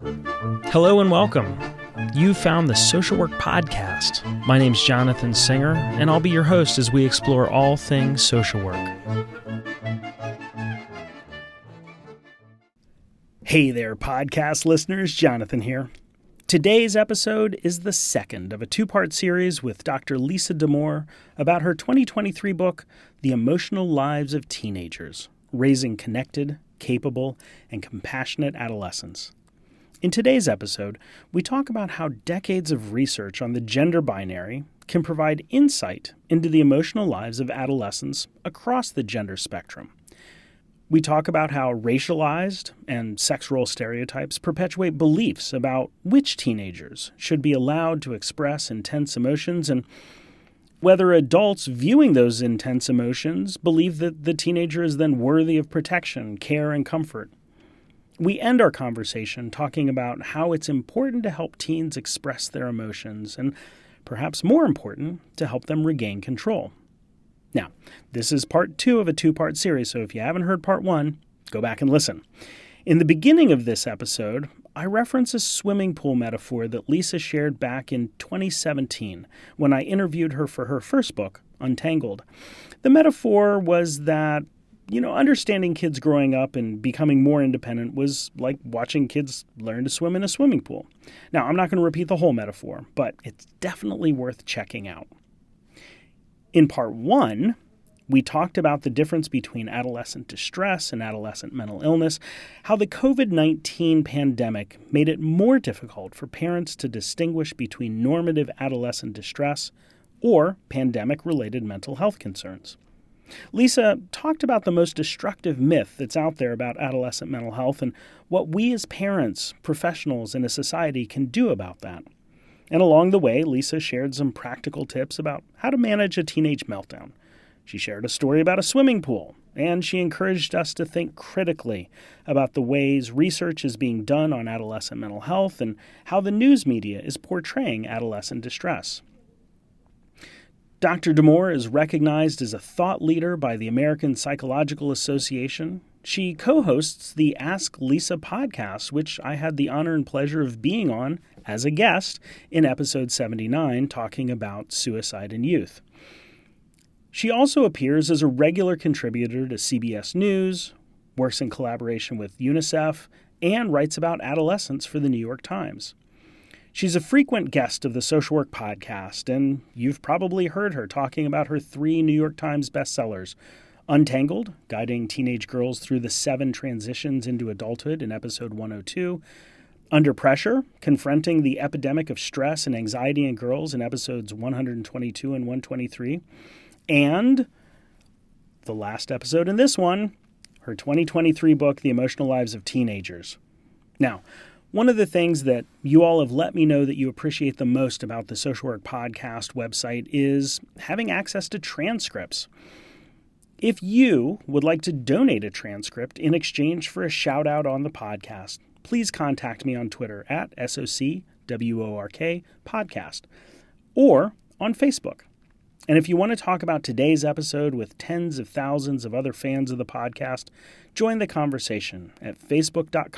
Hello and welcome. You've found the Social Work Podcast. My name's Jonathan Singer, and I'll be your host as we explore all things social work. Hey there, podcast listeners. Jonathan here. Today's episode is the second of a two-part series with Dr. Lisa Damour about her 2023 book, The Emotional Lives of Teenagers, Raising Connected, Capable, and Compassionate Adolescents. In today's episode, we talk about how decades of research on the gender binary can provide insight into the emotional lives of adolescents across the gender spectrum. We talk about how racialized and sex role stereotypes perpetuate beliefs about which teenagers should be allowed to express intense emotions and whether adults viewing those intense emotions believe that the teenager is then worthy of protection, care, and comfort. We end our conversation talking about how it's important to help teens express their emotions and, perhaps more important, to help them regain control. Now, this is part 2 of a 2-part series, so if you haven't heard part 1, go back and listen. In the beginning of this episode, I reference a swimming pool metaphor that Lisa shared back in 2017 when I interviewed her for her first book, Untangled. The metaphor was that understanding kids growing up and becoming more independent was like watching kids learn to swim in a swimming pool. Now, I'm not going to repeat the whole metaphor, but it's definitely worth checking out. In part 1, we talked about the difference between adolescent distress and adolescent mental illness, how the COVID-19 pandemic made it more difficult for parents to distinguish between normative adolescent distress or pandemic-related mental health concerns. Lisa talked about the most destructive myth that's out there about adolescent mental health and what we as parents, professionals, and a society can do about that. And along the way, Lisa shared some practical tips about how to manage a teenage meltdown. She shared a story about a swimming pool, and she encouraged us to think critically about the ways research is being done on adolescent mental health and how the news media is portraying adolescent distress. Dr. Damour is recognized as a thought leader by the American Psychological Association. She co-hosts the Ask Lisa podcast, which I had the honor and pleasure of being on as a guest in episode 79, talking about suicide in youth. She also appears as a regular contributor to CBS News, works in collaboration with UNICEF, and writes about adolescents for the New York Times. She's a frequent guest of the Social Work Podcast, and you've probably heard her talking about her 3 New York Times bestsellers, Untangled, guiding teenage girls through the 7 transitions into adulthood in episode 102, Under Pressure, confronting the epidemic of stress and anxiety in girls in episodes 122 and 123, and the last episode in this one, her 2023 book, The Emotional Lives of Teenagers. Now, one of the things that you all have let me know that you appreciate the most about the Social Work Podcast website is having access to transcripts. If you would like to donate a transcript in exchange for a shout out on the podcast, please contact me on Twitter at SOCWORK podcast or on Facebook. And if you want to talk about today's episode with tens of thousands of other fans of the podcast, join the conversation at facebook.com/SW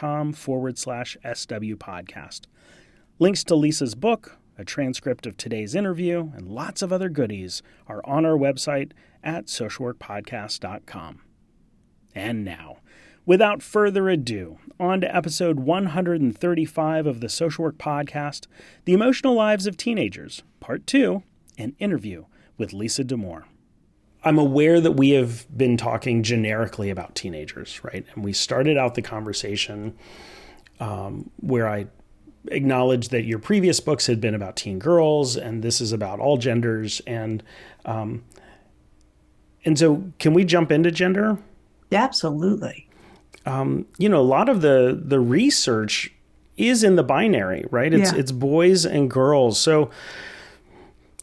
podcast. Links to Lisa's book, a transcript of today's interview, and lots of other goodies are on our website at socialworkpodcast.com. And now, without further ado, on to episode 135 of the Social Work Podcast, The Emotional Lives of Teenagers, Part 2, an interview with Lisa Damour. I'm aware that we have been talking generically about teenagers, right? And we started out the conversation where I acknowledged that your previous books had been about teen girls, and this is about all genders. And so can we jump into gender? Absolutely. A lot of the research is in the binary, right? It's boys and girls.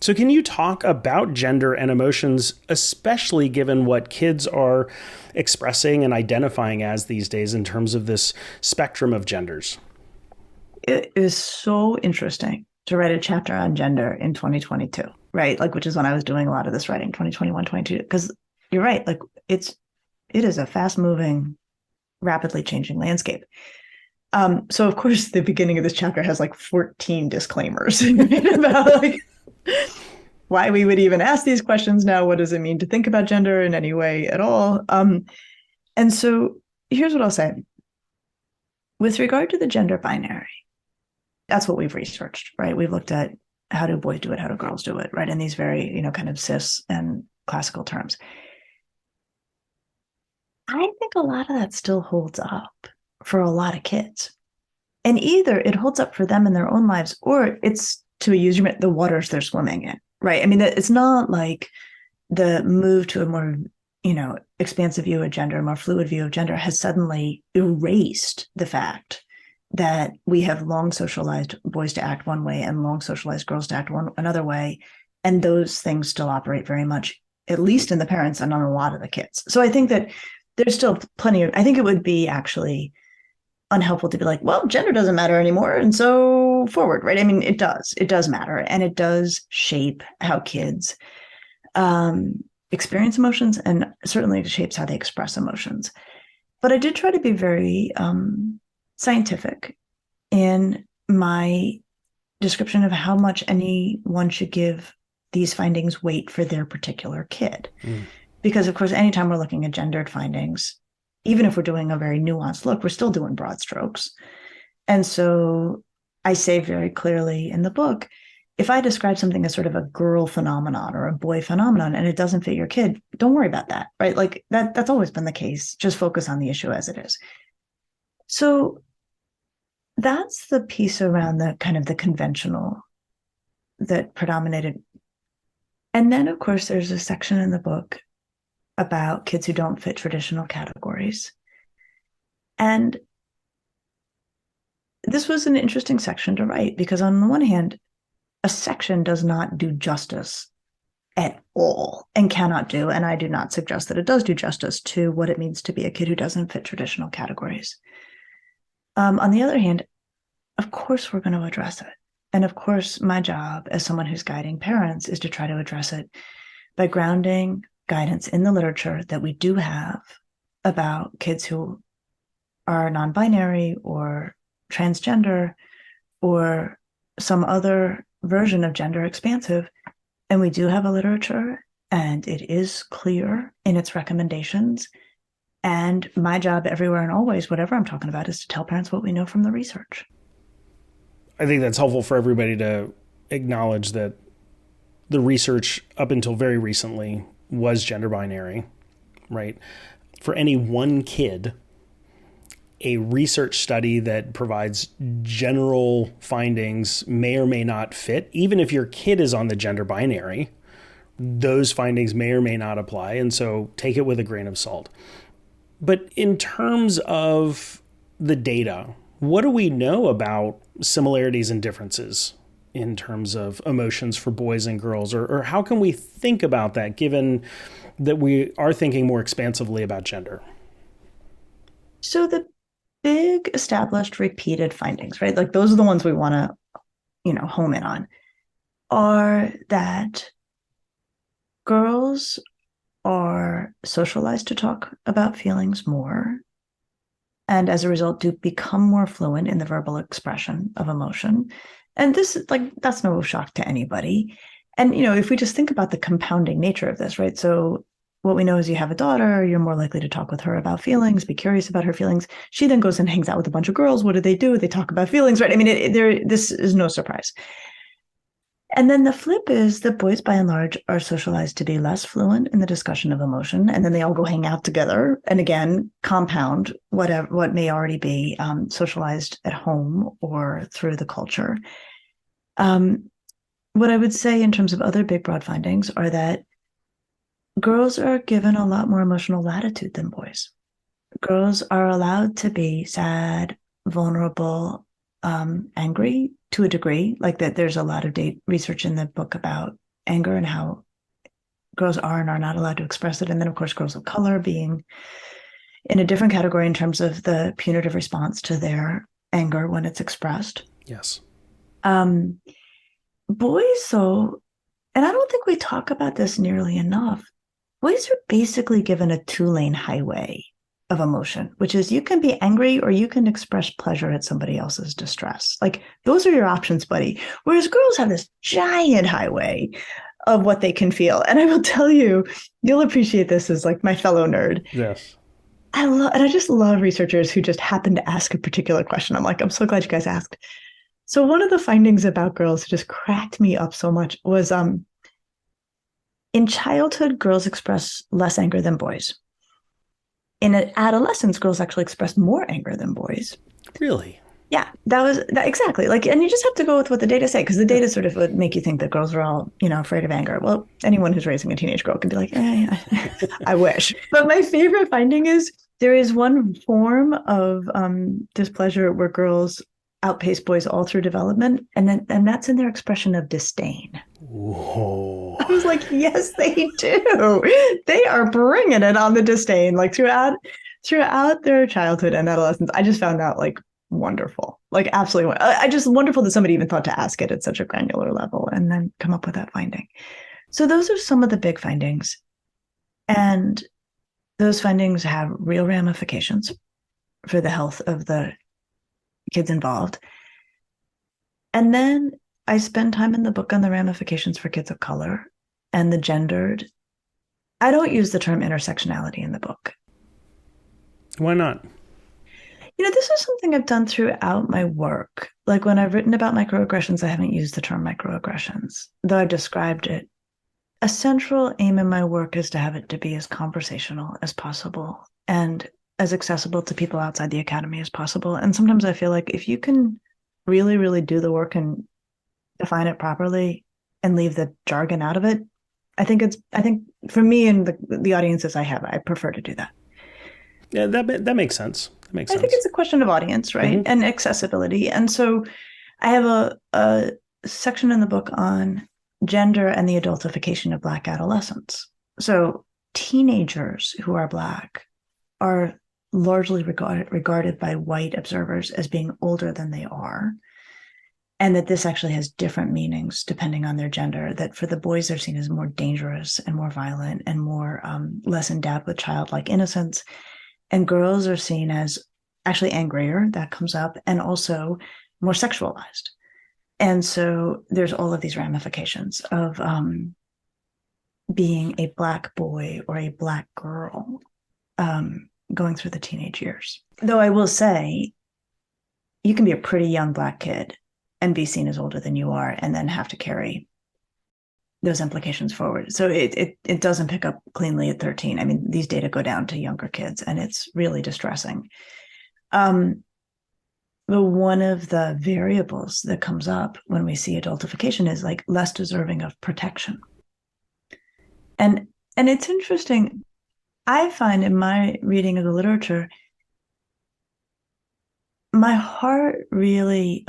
So can you talk about gender and emotions, especially given what kids are expressing and identifying as these days in terms of this spectrum of genders? It is so interesting to write a chapter on gender in 2022, right? Which is when I was doing a lot of this writing, 2021, 22, because you're right. It is a fast moving, rapidly changing landscape. So of course, the beginning of this chapter has like 14 disclaimers about like why we would even ask these questions now. What does it mean to think about gender in any way at all? And so here's what I'll say. With regard to the gender binary, that's what we've researched, right? We've looked at how do boys do it, how do girls do it, right? In these very, kind of cis and classical terms. I think a lot of that still holds up for a lot of kids. And either it holds up for them in their own lives, or it's, to use the waters they're swimming in, right? I mean, it's not like the move to a more, expansive view of gender, more fluid view of gender has suddenly erased the fact that we have long socialized boys to act one way and long socialized girls to act another way. And those things still operate very much, at least in the parents and on a lot of the kids. So I think that there's still I think it would be actually unhelpful to be like, well, gender doesn't matter anymore. And so forward, right? I mean, it does matter. And it does shape how kids experience emotions, and certainly it shapes how they express emotions. But I did try to be very scientific in my description of how much anyone should give these findings weight for their particular kid. Because, of course, anytime we're looking at gendered findings, even if we're doing a very nuanced look, we're still doing broad strokes. And so I say very clearly in the book, if I describe something as sort of a girl phenomenon or a boy phenomenon and it doesn't fit your kid, don't worry about that, right? Like that's always been the case. Just focus on the issue as it is. So that's the piece around the kind of the conventional that predominated. And then, of course, there's a section in the book about kids who don't fit traditional categories. And this was an interesting section to write because on the one hand, a section does not do justice at all and cannot do, and I do not suggest that it does do justice to what it means to be a kid who doesn't fit traditional categories. On the other hand, of course, we're going to address it. And of course, my job as someone who's guiding parents is to try to address it by grounding guidance in the literature that we do have about kids who are non-binary or transgender or some other version of gender expansive. And we do have a literature, and it is clear in its recommendations. And my job everywhere and always, whatever I'm talking about, is to tell parents what we know from the research. I think that's helpful for everybody to acknowledge that the research up until very recently was gender binary, right? For any one kid, a research study that provides general findings may or may not fit. Even if your kid is on the gender binary, those findings may or may not apply. And so take it with a grain of salt. But in terms of the data, what do we know about similarities and differences in terms of emotions for boys and girls? Or how can we think about that, given that we are thinking more expansively about gender? So the big established repeated findings, right? Like those are the ones we want to, home in on, are that girls are socialized to talk about feelings more, and as a result do become more fluent in the verbal expression of emotion. And this is that's no shock to anybody. And, if we just think about the compounding nature of this, right? So what we know is you have a daughter, you're more likely to talk with her about feelings, be curious about her feelings. She then goes and hangs out with a bunch of girls. What do? They talk about feelings, right? I mean, this is no surprise. And then the flip is that boys, by and large, are socialized to be less fluent in the discussion of emotion. And then they all go hang out together. And again, compound what may already be socialized at home or through the culture. What I would say in terms of other big, broad findings are that girls are given a lot more emotional latitude than boys. Girls are allowed to be sad, vulnerable, angry to a degree. Like that, there's a lot of research in the book about anger and how girls are and are not allowed to express it. And then, of course, girls of color being in a different category in terms of the punitive response to their anger when it's expressed. Yes. Boys, though, and I don't think we talk about this nearly enough, boys are basically given a 2-lane highway of emotion, which is you can be angry or you can express pleasure at somebody else's distress. Like those are your options, buddy. Whereas girls have this giant highway of what they can feel. And I will tell you, you'll appreciate this as like my fellow nerd. Yes. I just love researchers who just happen to ask a particular question. I'm like, I'm so glad you guys asked. So one of the findings about girls that just cracked me up so much was in childhood, girls express less anger than boys. In adolescence, girls actually express more anger than boys. Really? Yeah, that was that exactly. Like, and you just have to go with what the data say, because the data sort of would make you think that girls are all, afraid of anger. Well, anyone who's raising a teenage girl can be like, I wish. But my favorite finding is there is one form of displeasure where girls outpace boys all through development, and that's in their expression of disdain. Whoa. I was like, yes, they do. They are bringing it on the disdain, like throughout their childhood and adolescence. I just found that like wonderful, like absolutely. I just wonderful that somebody even thought to ask it at such a granular level and then come up with that finding. So those are some of the big findings, and those findings have real ramifications for the health of the kids involved. And then I spend time in the book on the ramifications for kids of color and the gendered. I don't use the term intersectionality in the book. Why not? This is something I've done throughout my work. Like when I've written about microaggressions, I haven't used the term microaggressions, though I've described it. A central aim in my work is to have it to be as conversational as possible and as accessible to people outside the academy as possible. And sometimes I feel like if you can really, really do the work and define it properly and leave the jargon out of it, I think for me and the audiences I have, I prefer to do that. Yeah, that makes sense. I think it's a question of audience, right? Mm-hmm. And accessibility. And so I have a section in the book on gender and the adultification of Black adolescents. So teenagers who are Black are largely regarded by white observers as being older than they are. And that this actually has different meanings depending on their gender, that for the boys, they're seen as more dangerous and more violent and more less endowed with childlike innocence. And girls are seen as actually angrier, that comes up, and also more sexualized. And so there's all of these ramifications of being a Black boy or a Black girl going through the teenage years. Though I will say, you can be a pretty young Black kid and be seen as older than you are, and then have to carry those implications forward. So it doesn't pick up cleanly at 13. I mean, these data go down to younger kids, and it's really distressing. But one of the variables that comes up when we see adultification is like less deserving of protection. And it's interesting. I find in my reading of the literature, my heart really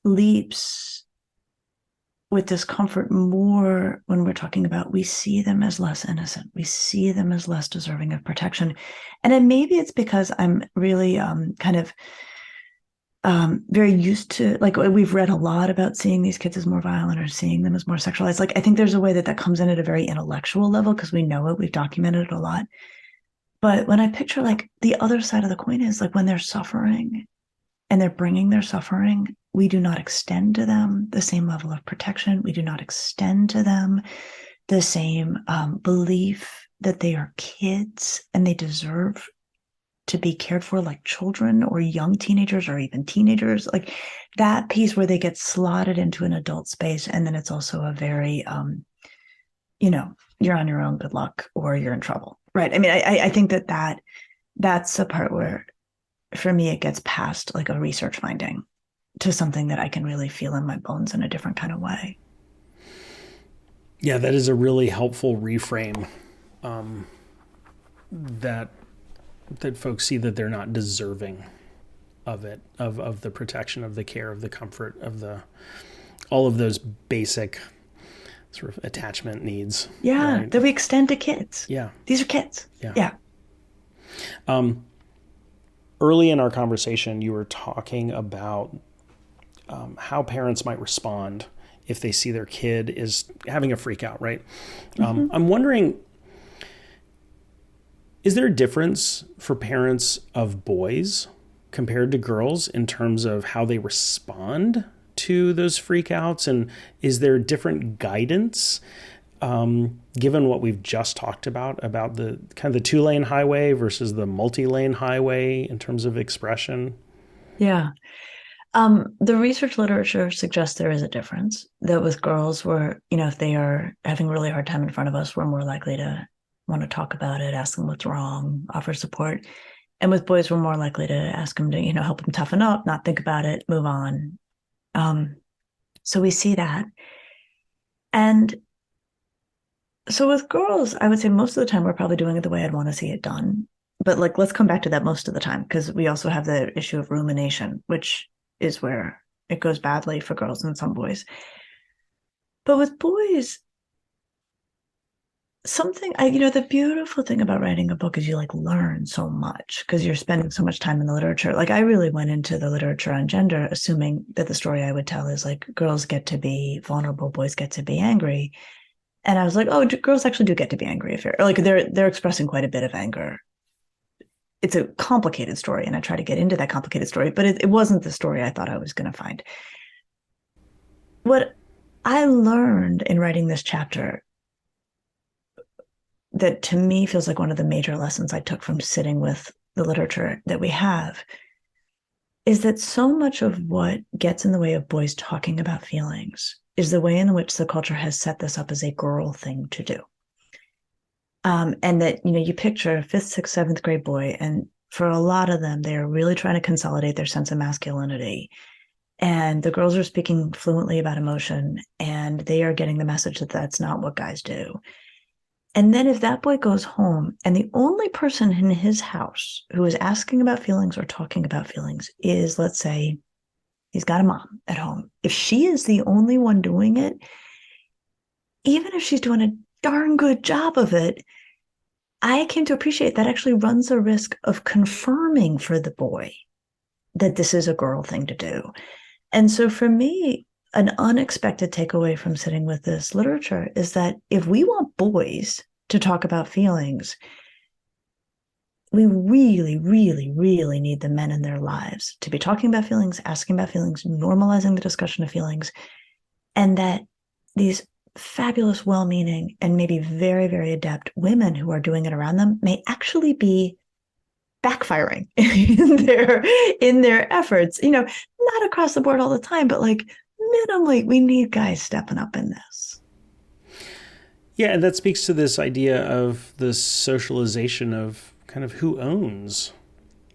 leaps with discomfort more when we're talking about we see them as less innocent. We see them as less deserving of protection. And then maybe it's because I'm really kind of very used to, like, we've read a lot about seeing these kids as more violent or seeing them as more sexualized. Like, I think there's a way that comes in at a very intellectual level because we know it, we've documented it a lot. But when I picture like the other side of the coin is like when they're suffering and they're bringing their suffering, we do not extend to them the same level of protection. We do not extend to them the same belief that they are kids and they deserve to be cared for like children or young teenagers or even teenagers. Like that piece where they get slotted into an adult space. And then it's also a very, you're on your own, good luck, or you're in trouble. Right. I mean, I think that's the part where, for me, it gets past like a research finding to something that I can really feel in my bones in a different kind of way. Yeah, that is a really helpful reframe. That folks see that they're not deserving of it, of the protection, of the care, of the comfort, of all of those basic sort of attachment needs. Yeah, right? That we extend to kids. Yeah. These are kids. Yeah. Early in our conversation, you were talking about how parents might respond if they see their kid is having a freak out, right? Mm-hmm. I'm wondering, Is there a difference for parents of boys compared to girls in terms of how they respond to those freakouts? And is there different guidance, given what we've just talked about the kind of the 2-lane highway versus the multi-lane highway in terms of expression? Yeah. The research literature suggests there is a difference, that with girls, if they are having a really hard time in front of us, we're more likely to want to talk about it, ask them what's wrong, offer support. And with boys, we're more likely to ask them to, help them toughen up, not think about it, move on. So we see that. And so with girls, I would say most of the time we're probably doing it the way I'd want to see it done. But let's come back to that most of the time, because we also have the issue of rumination, which is where it goes badly for girls and some boys. But with boys, the beautiful thing about writing a book is you learn so much because you're spending so much time in the literature. I really went into the literature on gender, assuming that the story I would tell is girls get to be vulnerable, boys get to be angry. And I was like, oh, girls actually do get to be angry if they're expressing quite a bit of anger. It's a complicated story, and I try to get into that complicated story, but it wasn't the story I thought I was going to find. What I learned in writing this chapter that to me feels like one of the major lessons I took from sitting with the literature that we have is that so much of what gets in the way of boys talking about feelings is the way in which the culture has set this up as a girl thing to do. And that, you picture a 5th, 6th, 7th grade boy, and for a lot of them, they're really trying to consolidate their sense of masculinity. And the girls are speaking fluently about emotion, and they are getting the message that that's not what guys do. And then if that boy goes home and the only person in his house who is asking about feelings or talking about feelings is, let's say, he's got a mom at home. If she is the only one doing it, even if she's doing a darn good job of it, I came to appreciate that actually runs a risk of confirming for the boy that this is a girl thing to do. And so for me, an unexpected takeaway from sitting with this literature is that if we want boys to talk about feelings, we really, really, really need the men in their lives to be talking about feelings, asking about feelings, normalizing the discussion of feelings, and that these fabulous, well-meaning, and maybe very, very adept women who are doing it around them may actually be backfiring in their efforts, not across the board all the time, but minimally, we need guys stepping up in this. Yeah, and that speaks to this idea of the socialization of kind of who owns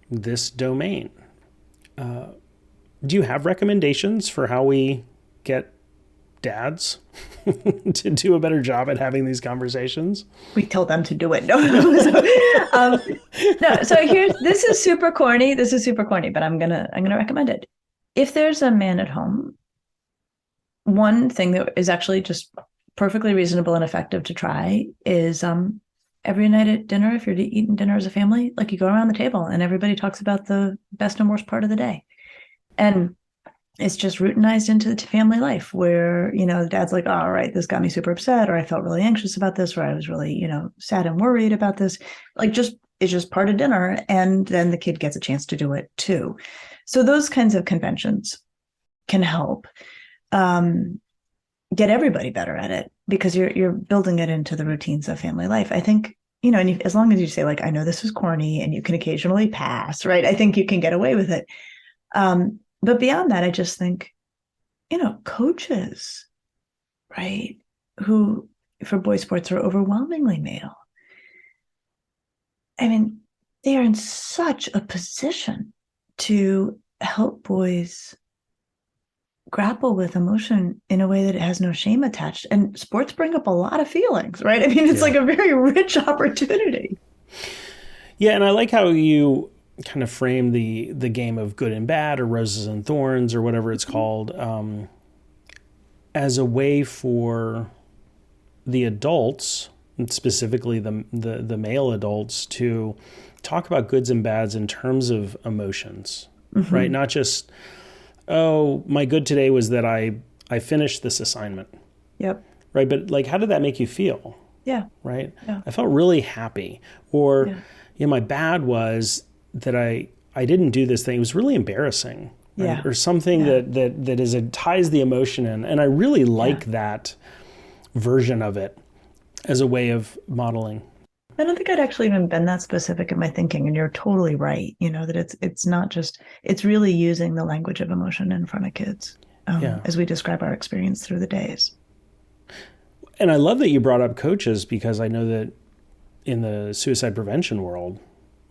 this domain. Do you have recommendations for how we get dads to do a better job at having these conversations? We tell them to do it. No. So this is super corny. But I'm gonna recommend it. If there's a man at home, one thing that is actually just perfectly reasonable and effective to try is every night at dinner, if you're eating dinner as a family, you go around the table and everybody talks about the best and worst part of the day. And it's just routinized into family life where, the dad's like, oh, all right, this got me super upset, or I felt really anxious about this, or I was really, sad and worried about this. It's just part of dinner. And then the kid gets a chance to do it too. So those kinds of conventions can help get everybody better at it, because you're building it into the routines of family life. I think, and as long as you say, I know this is corny and you can occasionally pass, right? I think you can get away with it. But beyond that, I just think, coaches, right, who for boys sports are overwhelmingly male. I mean, they are in such a position to help boys grapple with emotion in a way that it has no shame attached. And sports bring up a lot of feelings, right? I mean, it's a very rich opportunity. Yeah, and I like how you kind of frame the game of good and bad, or roses and thorns, or whatever it's called, as a way for the adults, specifically the male adults, to talk about goods and bads in terms of emotions, right? Not just, oh, my good today was that I finished this assignment. Yep. Right, but how did that make you feel? Yeah. Right? Yeah. I felt really happy. Or my bad was that I didn't do this thing. It was really embarrassing. Right? Yeah. Or something that ties the emotion in. And I really like that version of it as a way of modeling. I don't think I'd actually even been that specific in my thinking, and you're totally right. That it's not just, it's really using the language of emotion in front of kids as we describe our experience through the days. And I love that you brought up coaches, because I know that in the suicide prevention world,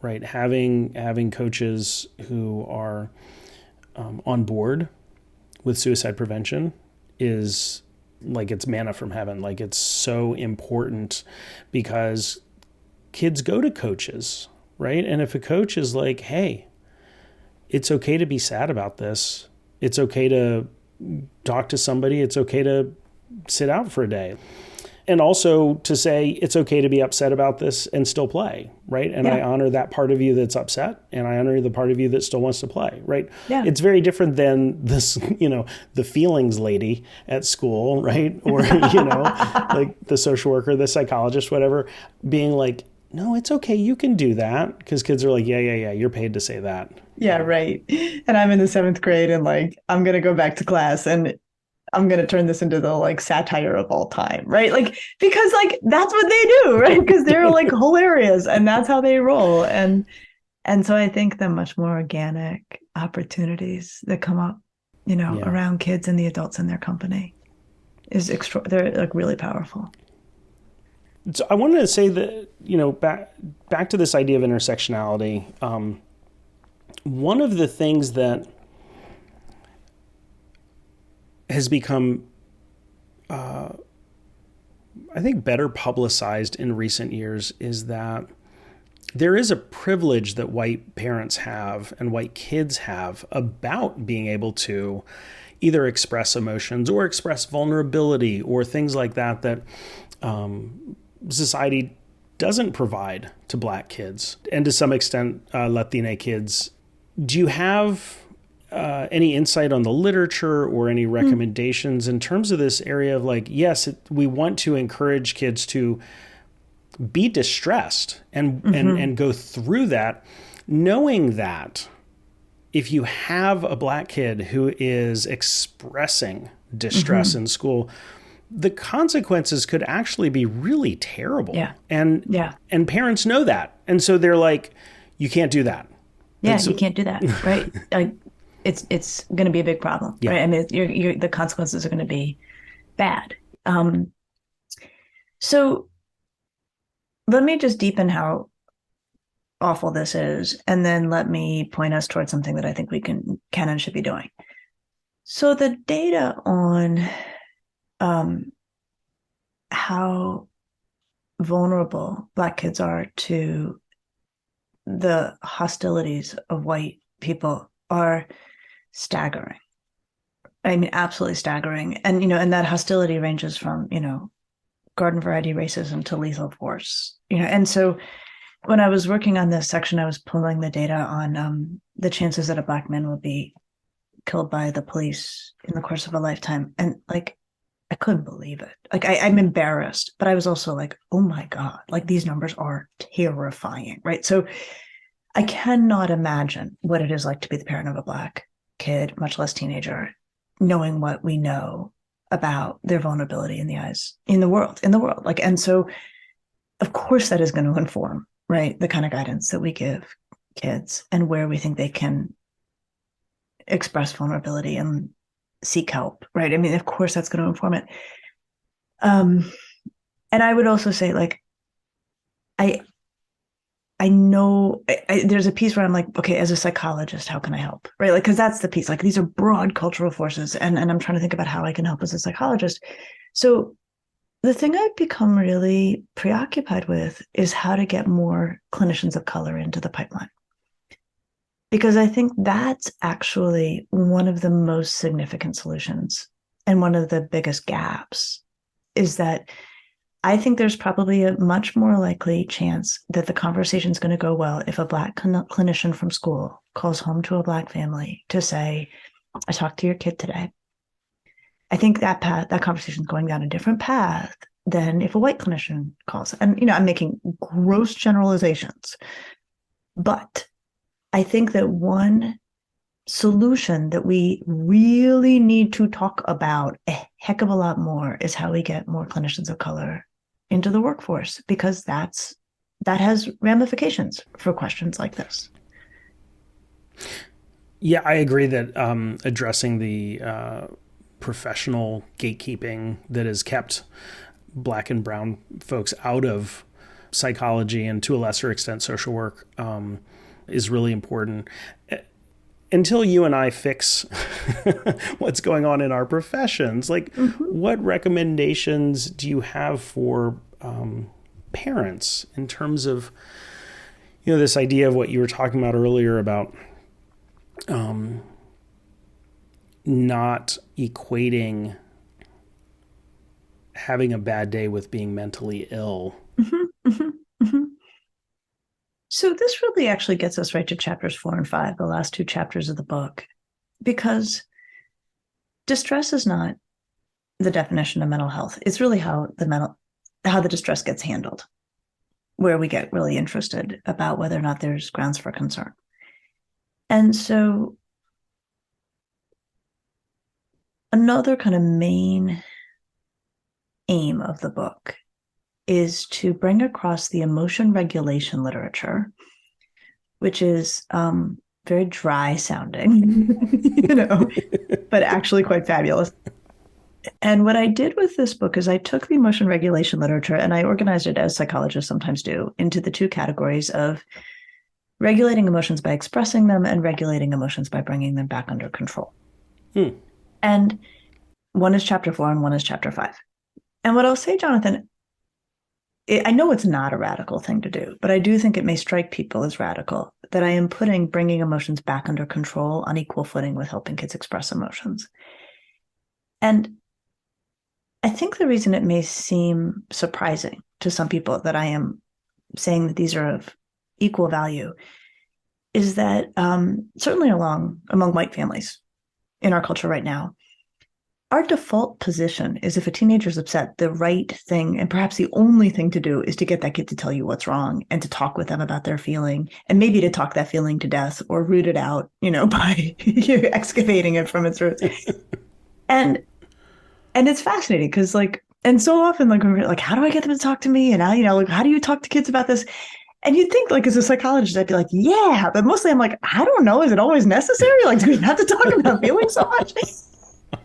right, having coaches who are on board with suicide prevention is like it's manna from heaven. Like, it's so important, because kids go to coaches, right? And if a coach is like, hey, it's okay to be sad about this. It's okay to talk to somebody. It's okay to sit out for a day. And also to say it's okay to be upset about this and still play, right? And I honor that part of you that's upset, and I honor the part of you that still wants to play, right? Yeah. It's very different than this, the feelings lady at school, right? Or, like the social worker, the psychologist, whatever, being like, no, it's okay, you can do that. Because kids are like, yeah, you're paid to say that. Yeah, right. And I'm in the 7th grade, and like, I'm going to go back to class, and I'm going to turn this into the like satire of all time, right? Like, because like, that's what they do, right? Because they're like hilarious, and that's how they roll. And so I think the much more organic opportunities that come up, around kids and the adults in their company they're like really powerful. So I wanted to say that, back to this idea of intersectionality. One of the things that has become, I think, better publicized in recent years is that there is a privilege that white parents have and white kids have about being able to either express emotions or express vulnerability or things like that society doesn't provide to Black kids, and to some extent Latina kids. Do you have any insight on the literature or any recommendations in terms of this area of like, yes, we want to encourage kids to be distressed and go through that, knowing that if you have a Black kid who is expressing distress in school, the consequences could actually be really terrible. Yeah. And parents know that. And so they're like, you can't do that. Yeah, you can't do that, right? Like, it's going to be a big problem, right? I mean, the consequences are going to be bad. So let me just deepen how awful this is, and then let me point us towards something that I think we can and should be doing. So the data on how vulnerable Black kids are to the hostilities of white people are staggering. I mean, absolutely staggering. And, and that hostility ranges from, garden variety racism to lethal force, and so when I was working on this section, I was pulling the data on the chances that a Black man will be killed by the police in the course of a lifetime. And like, I couldn't believe it. Like, I'm embarrassed, but I was also like, oh my God, like these numbers are terrifying, right? So I cannot imagine what it is like to be the parent of a Black kid, much less teenager, knowing what we know about their vulnerability in the world. Like, and so of course that is going to inform, right, the kind of guidance that we give kids and where we think they can express vulnerability and seek help, right? I mean, of course that's going to inform it. And I would also say, like, I know there's a piece where I'm like, okay, as a psychologist, how can I help? Right? Like, because that's the piece. Like, these are broad cultural forces, and I'm trying to think about how I can help as a psychologist. So the thing I've become really preoccupied with is how to get more clinicians of color into the pipeline. Because I think that's actually one of the most significant solutions, and one of the biggest gaps is that I think there's probably a much more likely chance that the conversation is going to go well if a Black clinician from school calls home to a Black family to say, I talked to your kid today. I think that conversation is going down a different path than if a white clinician calls. And, I'm making gross generalizations. But I think that one solution that we really need to talk about a heck of a lot more is how we get more clinicians of color into the workforce, because that has ramifications for questions like this. Yeah, I agree that addressing the professional gatekeeping that has kept Black and brown folks out of psychology and to a lesser extent social work is really important. Until you and I fix what's going on in our professions, like what recommendations do you have for parents in terms of, this idea of what you were talking about earlier about not equating having a bad day with being mentally ill? So this really actually gets us right to chapters 4 and 5, the last two chapters of the book, because distress is not the definition of mental health. It's really how the distress gets handled, where we get really interested about whether or not there's grounds for concern. And so another kind of main aim of the book is to bring across the emotion regulation literature, which is very dry sounding, but actually quite fabulous. And what I did with this book is I took the emotion regulation literature and I organized it, as psychologists sometimes do, into the two categories of regulating emotions by expressing them and regulating emotions by bringing them back under control. And one is chapter 4 and one is chapter 5. And what I'll say, Jonathan, I know it's not a radical thing to do, but I do think it may strike people as radical that I am putting bringing emotions back under control on equal footing with helping kids express emotions. And I think the reason it may seem surprising to some people that I am saying that these are of equal value is that certainly among white families in our culture right now, our default position is if a teenager is upset, the right thing, and perhaps the only thing to do, is to get that kid to tell you what's wrong and to talk with them about their feeling, and maybe to talk that feeling to death or root it out, by excavating it from its roots. And it's fascinating because and so often we're like, how do I get them to talk to me? And how do you talk to kids about this? And you'd think as a psychologist, I'd be like, yeah, but mostly I'm like, I don't know. Is it always necessary? Do we have to talk about feelings so much?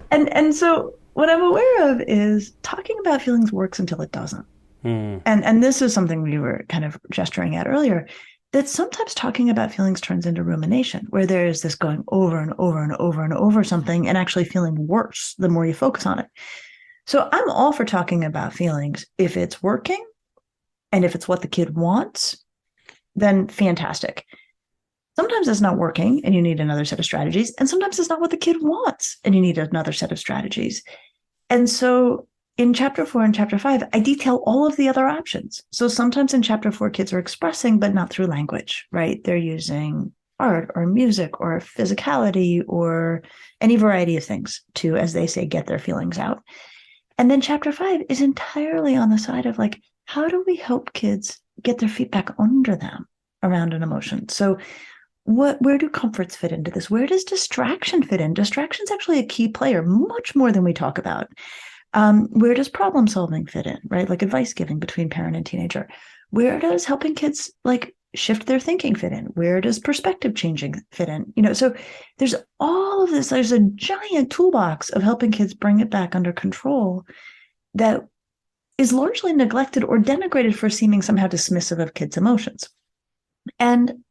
And so what I'm aware of is talking about feelings works until it doesn't. And this is something we were kind of gesturing at earlier, that sometimes talking about feelings turns into rumination, where there is this going over and over and over and over something and actually feeling worse the more you focus on it. So I'm all for talking about feelings if it's working and if it's what the kid wants, then fantastic. Sometimes it's not working and you need another set of strategies. And sometimes it's not what the kid wants and you need another set of strategies. And so in chapter 4 and chapter 5, I detail all of the other options. So sometimes in chapter 4, kids are expressing, but not through language, right? They're using art or music or physicality or any variety of things to, as they say, get their feelings out. And then chapter 5 is entirely on the side of how do we help kids get their feet back under them around an emotion? So where do comforts fit into this? Where does distraction fit in? Distraction is actually a key player, much more than we talk about. Where does problem solving fit in, right? Like advice giving between parent and teenager. Where does helping kids shift their thinking fit in? Where does perspective changing fit in? So there's all of this. There's a giant toolbox of helping kids bring it back under control that is largely neglected or denigrated for seeming somehow dismissive of kids' emotions. And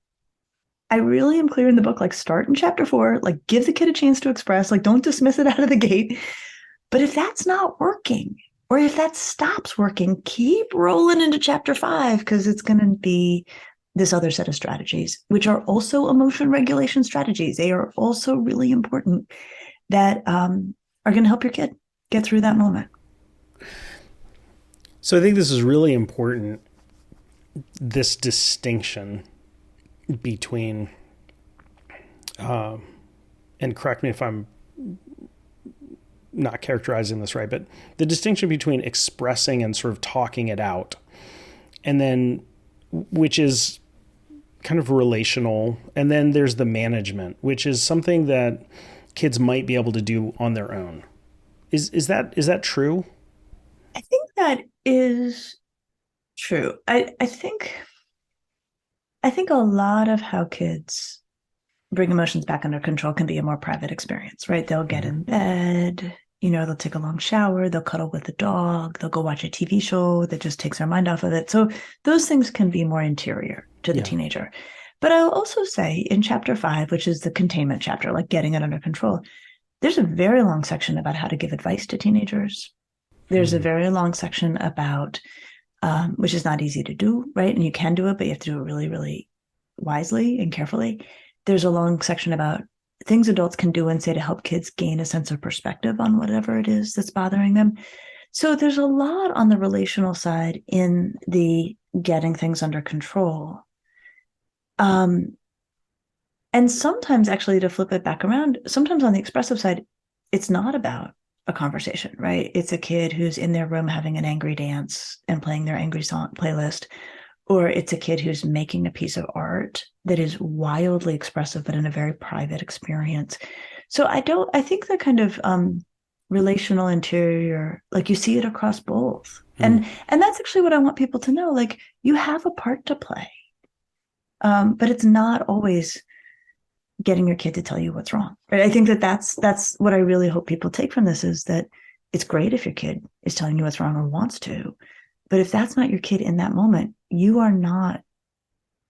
I really am clear in the book, start in chapter 4, give the kid a chance to express, don't dismiss it out of the gate. But if that's not working, or if that stops working, keep rolling into chapter 5, because it's going to be this other set of strategies, which are also emotion regulation strategies. They are also really important that are going to help your kid get through that moment. So I think this is really important, this distinction between, and correct me if I'm not characterizing this right, but the distinction between expressing and sort of talking it out, and then which is kind of relational, and then there's the management, which is something that kids might be able to do on their own. Is that true? I think that is true. I think a lot of how kids bring emotions back under control can be a more private experience, right? They'll get in bed, they'll take a long shower, they'll cuddle with the dog, they'll go watch a TV show that just takes their mind off of it. So those things can be more interior to the teenager. But I'll also say in chapter 5, which is the containment chapter, like getting it under control, there's a very long section about how to give advice to teenagers. There's a very long section about, which is not easy to do, right? And you can do it, but you have to do it really, really wisely and carefully. There's a long section about things adults can do and say to help kids gain a sense of perspective on whatever it is that's bothering them. So there's a lot on the relational side in the getting things under control. And sometimes, actually, to flip it back around, sometimes on the expressive side, it's not about a conversation, right? It's a kid who's in their room having an angry dance and playing their angry song playlist, or it's a kid who's making a piece of art that is wildly expressive, but in a very private experience. So I think the kind of relational interior, like you see it across both. And that's actually what I want people to know. Like, you have a part to play. But it's not always getting your kid to tell you what's wrong. Right? I think that's what I really hope people take from this, is that it's great if your kid is telling you what's wrong or wants to, but if that's not your kid in that moment, you are not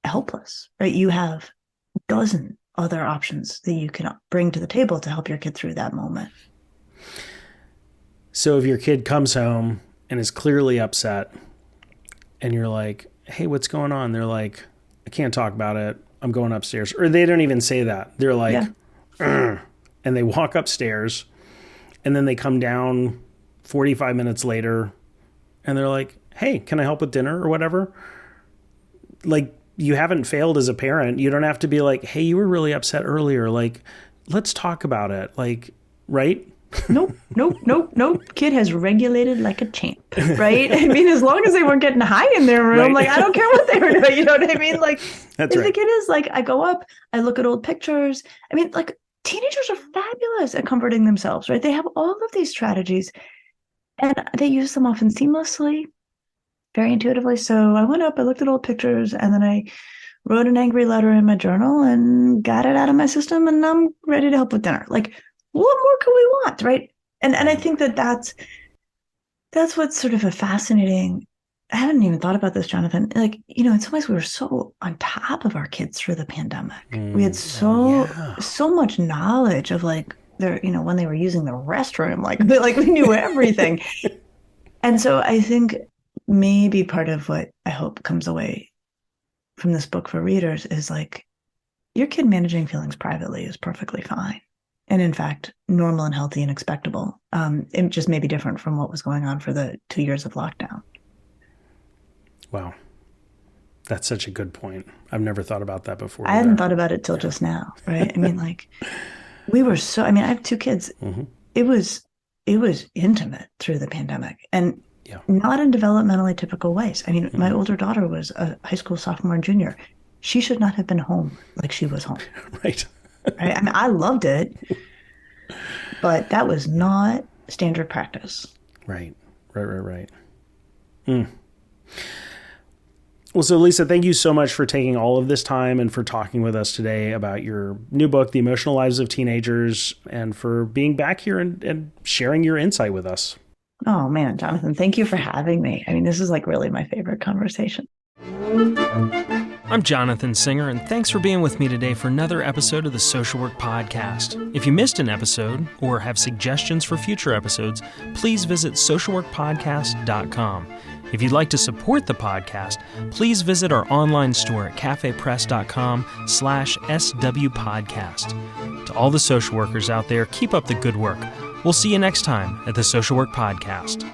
helpless, right? You have a dozen other options that you can bring to the table to help your kid through that moment. So if your kid comes home and is clearly upset and you're like, hey, what's going on? They're like, I can't talk about it. I'm going upstairs. Or they don't even say that. They're like, and they walk upstairs, and then they come down 45 minutes later and they're like, hey, can I help with dinner or whatever? Like, you haven't failed as a parent. You don't have to be like, hey, you were really upset earlier. Like, let's talk about it. Like, right? Nope. Kid has regulated like a champ, right? I mean, as long as they weren't getting high in their room, like, I don't care what they were doing. You know what I mean? Like, that's if right. the kid is like, I go up, I look at old pictures. I mean, like, teenagers are fabulous at comforting themselves, right? They have all of these strategies, and they use them often seamlessly, very intuitively. So I went up, I looked at old pictures, and then I wrote an angry letter in my journal and got it out of my system, and I'm ready to help with dinner. Like, what more could we want, right? And I think that's what's sort of a fascinating. I haven't even thought about this, Jonathan. Like, in some ways we were so on top of our kids through the pandemic. We had so much knowledge of, like, their, when they were using the restroom, like we knew everything. And so I think maybe part of what I hope comes away from this book for readers is, like, your kid managing feelings privately is perfectly fine. And in fact, normal and healthy and expectable. It just may be different from what was going on for the 2 years of lockdown. Wow. That's such a good point. I've never thought about that before. I hadn't thought about it till just now, right? I mean, like, I have 2 kids. Mm-hmm. It was intimate through the pandemic, and not in developmentally typical ways. I mean, my older daughter was a high school sophomore and junior. She should not have been home like she was home. Right. Right? I mean, I loved it, but that was not standard practice. Right. Well, so Lisa, thank you so much for taking all of this time and for talking with us today about your new book, The Emotional Lives of Teenagers, and for being back here and sharing your insight with us. Oh, man, Jonathan, thank you for having me. I mean, this is like really my favorite conversation. I'm Jonathan Singer, and thanks for being with me today for another episode of the Social Work Podcast. If you missed an episode or have suggestions for future episodes, please visit socialworkpodcast.com. If you'd like to support the podcast, please visit our online store at cafepress.com/swpodcast. To all the social workers out there, keep up the good work. We'll see you next time at the Social Work Podcast.